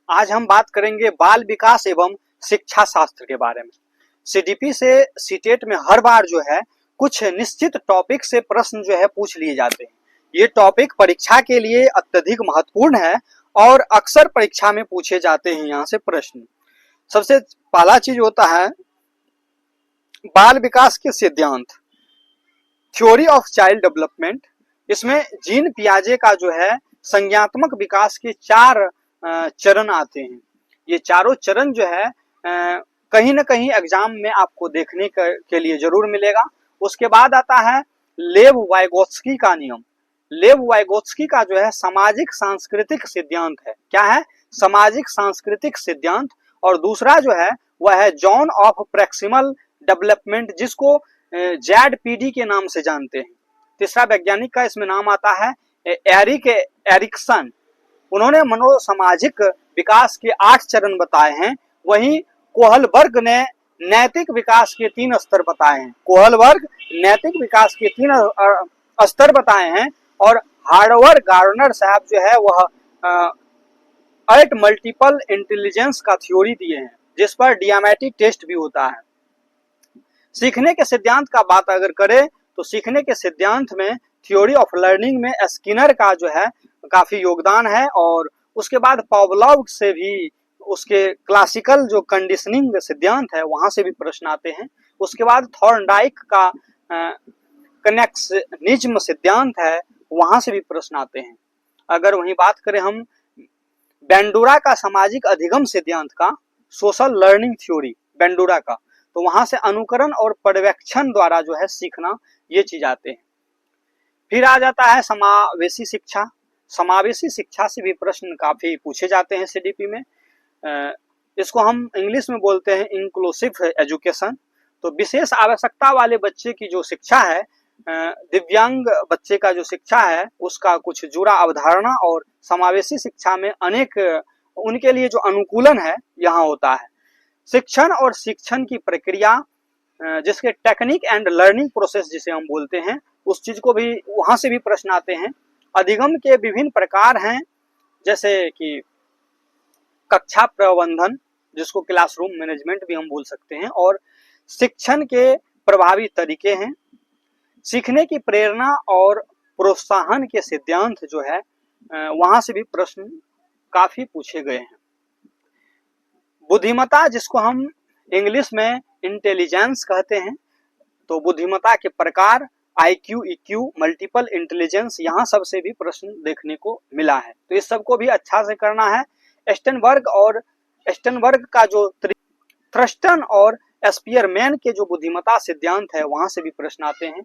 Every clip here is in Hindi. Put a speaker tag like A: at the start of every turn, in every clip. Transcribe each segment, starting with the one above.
A: आज हम बात करेंगे बाल विकास एवं शिक्षा शास्त्र के बारे में। सीडीपी से सीटेट में हर बार जो है कुछ निश्चित टॉपिक से प्रश्न जो है पूछ लिए जाते हैं। ये टॉपिक परीक्षा के लिए अत्यधिक महत्वपूर्ण है और अक्सर परीक्षा में पूछे जाते हैं यहाँ से प्रश्न। सबसे पहला चीज होता है बाल विकास के सिद्धांत, थ्योरी ऑफ चाइल्ड डेवलपमेंट। इसमें जीन पियाजे का जो है संज्ञात्मक विकास के 4 चरण आते हैं। ये चारों चरण जो है कहीं ना कहीं एग्जाम में आपको देखने के लिए जरूर मिलेगा। उसके बाद आता है लेव वाइगोत्स्की का नियम। लेव वाइगोत्स्की का जो है सामाजिक सांस्कृतिक सिद्धांत है। क्या है? सामाजिक सांस्कृतिक सिद्धांत। और दूसरा जो है वह है जोन ऑफ प्रॉक्सिमल डेवलपमेंट, जिसको जेडपीडी के नाम से जानते हैं। तीसरा वैज्ञानिक का इसमें नाम आता है एरिक एरिक्सन। उन्होंने मनोसामाजिक विकास के 8 चरण बताए हैं। वहीं कोहलबर्ग ने नैतिक विकास के 3 स्तर बताए हैं। कोहलबर्ग नैतिक विकास के 3 स्तर बताए हैं। और हार्वर्ड गार्नर साहब जो है वह अर्ट मल्टीपल इंटेलिजेंस का थ्योरी दिए हैं, जिस पर डियामेट्रिक टेस्ट भी होता है। सीखने के सिद्धांत का बात अगर करें तो सीखने के सिद्धांत में थ्योरी ऑफ लर्निंग में स्किनर का जो है काफी योगदान है। और उसके बाद पावलोव से भी उसके क्लासिकल जो कंडीशनिंग सिद्धांत है वहां से भी प्रश्न आते हैं। उसके बाद थॉर्नडाइक का कनेक्शनिज्म सिद्धांत है, वहां से भी प्रश्न आते हैं। अगर वहीं बात करें हम बेंडूरा का सामाजिक अधिगम सिद्धांत का, सोशल लर्निंग थ्योरी बेंडूरा का, तो वहां से अनुकरण और पर्यवेक्षण द्वारा जो है सीखना, ये चीज आते हैं। फिर आ जाता है समावेशी शिक्षा। समावेशी शिक्षा से भी प्रश्न काफी पूछे जाते हैं सीडीपी में। इसको हम इंग्लिश में बोलते हैं इंक्लूसिव एजुकेशन। तो विशेष आवश्यकता वाले बच्चे की जो शिक्षा है, दिव्यांग बच्चे का जो शिक्षा है, उसका कुछ जुड़ा अवधारणा और समावेशी शिक्षा में अनेक उनके लिए जो अनुकूलन है यहाँ होता है। शिक्षण और शिक्षण की प्रक्रिया, जिसके टेक्निक एंड लर्निंग प्रोसेस जिसे हम बोलते हैं, उस चीज को भी वहां से भी प्रश्न आते हैं। अधिगम के विभिन्न प्रकार हैं, जैसे कि कक्षा प्रबंधन, जिसको क्लासरूम मैनेजमेंट भी हम बोल सकते हैं, और शिक्षण के प्रभावी तरीके हैं। सीखने की प्रेरणा और प्रोत्साहन के सिद्धांत जो है वहां से भी प्रश्न काफी पूछे गए हैं। बुद्धिमत्ता, जिसको हम इंग्लिश में इंटेलिजेंस कहते हैं, तो बुद्धिमत्ता के प्रकार IQ, EQ, मल्टीपल इंटेलिजेंस, यहाँ सबसे भी प्रश्न देखने को मिला है। तो इस सबको भी अच्छा से करना है। स्टेनबर्ग का जो थ्रस्टन और स्पीयरमैन के जो बुद्धिमत्ता सिद्धांत है, वहां से भी प्रश्न आते हैं।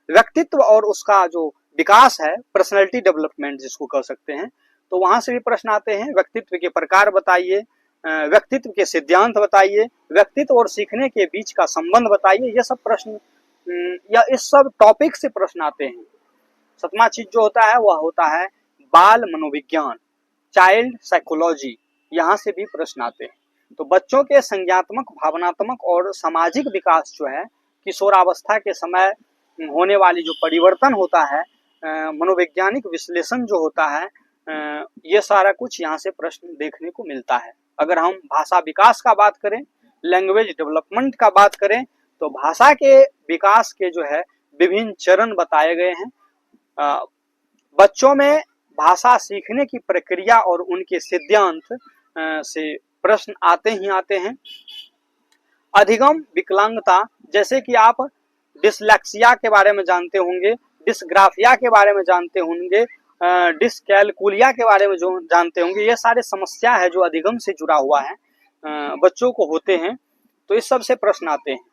A: व्यक्तित्व और उसका जो विकास है, पर्सनैलिटी डेवलपमेंट जिसको कह सकते हैं, तो वहां से भी प्रश्न आते हैं। व्यक्तित्व के प्रकार बताइए, व्यक्तित्व के सिद्धांत बताइए, व्यक्तित्व और सीखने के बीच का संबंध बताइए। ये सब प्रश्न या इस सब टॉपिक से प्रश्न आते हैं। 7वां चीज जो होता है वह होता है बाल मनोविज्ञान, चाइल्ड साइकोलॉजी, यहाँ से भी प्रश्न आते हैं। तो बच्चों के संज्ञात्मक, भावनात्मक और सामाजिक विकास जो है, किशोरावस्था के समय होने वाली जो परिवर्तन होता है, मनोवैज्ञानिक विश्लेषण जो होता है, ये सारा कुछ यहाँ से प्रश्न देखने को मिलता है। अगर हम भाषा विकास का बात करें, लैंग्वेज डेवलपमेंट का बात करें, तो भाषा के विकास के जो है विभिन्न चरण बताए गए हैं। बच्चों में भाषा सीखने की प्रक्रिया और उनके सिद्धांत से प्रश्न आते ही आते हैं। अधिगम विकलांगता, जैसे कि आप डिसलेक्सिया के बारे में जानते होंगे, डिस्ग्राफिया के बारे में जानते होंगे, डिस्कैलकुलिया के बारे में जो जानते होंगे, ये सारे समस्या है जो अधिगम से जुड़ा हुआ है, बच्चों को होते हैं। तो इस सब से प्रश्न आते हैं।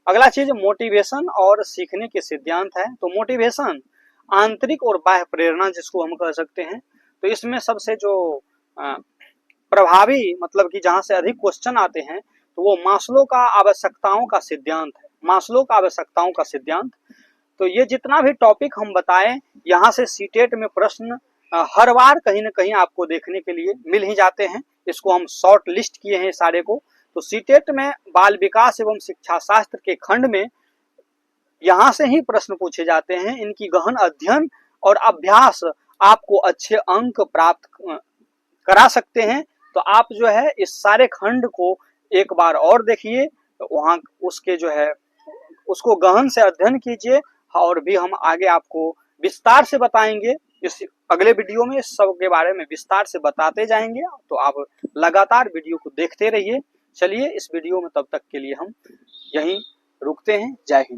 A: अगला चीज मोटिवेशन और सीखने के सिद्धांत है। तो मोटिवेशन, आंतरिक और बाह्य प्रेरणा जिसको हम कह सकते हैं, तो इसमें सबसे जो प्रभावी, मतलब कि जहां से अधिक क्वेश्चन आते हैं, तो वो मास्लो का आवश्यकताओं का सिद्धांत है। मास्लो का आवश्यकताओं का सिद्धांत। तो ये जितना भी टॉपिक हम बताएं, यहाँ से सीटेट में प्रश्न हर बार कहीं ना कहीं आपको देखने के लिए मिल ही जाते हैं। इसको हम शॉर्ट लिस्ट किए हैं सारे को। तो सीटेट में बाल विकास एवं शिक्षा शास्त्र के खंड में यहाँ से ही प्रश्न पूछे जाते हैं। इनकी गहन अध्ययन और अभ्यास आपको अच्छे अंक प्राप्त करा सकते हैं। तो आप जो है इस सारे खंड को एक बार और देखिए, वहां उसके जो है उसको गहन से अध्ययन कीजिए, और भी हम आगे आपको विस्तार से बताएंगे। इस अगले वीडियो में इस सब के बारे में विस्तार से बताते जाएंगे, तो आप लगातार वीडियो को देखते रहिए। चलिए इस वीडियो में तब तक के लिए हम यहीं रुकते हैं। जय हिंद।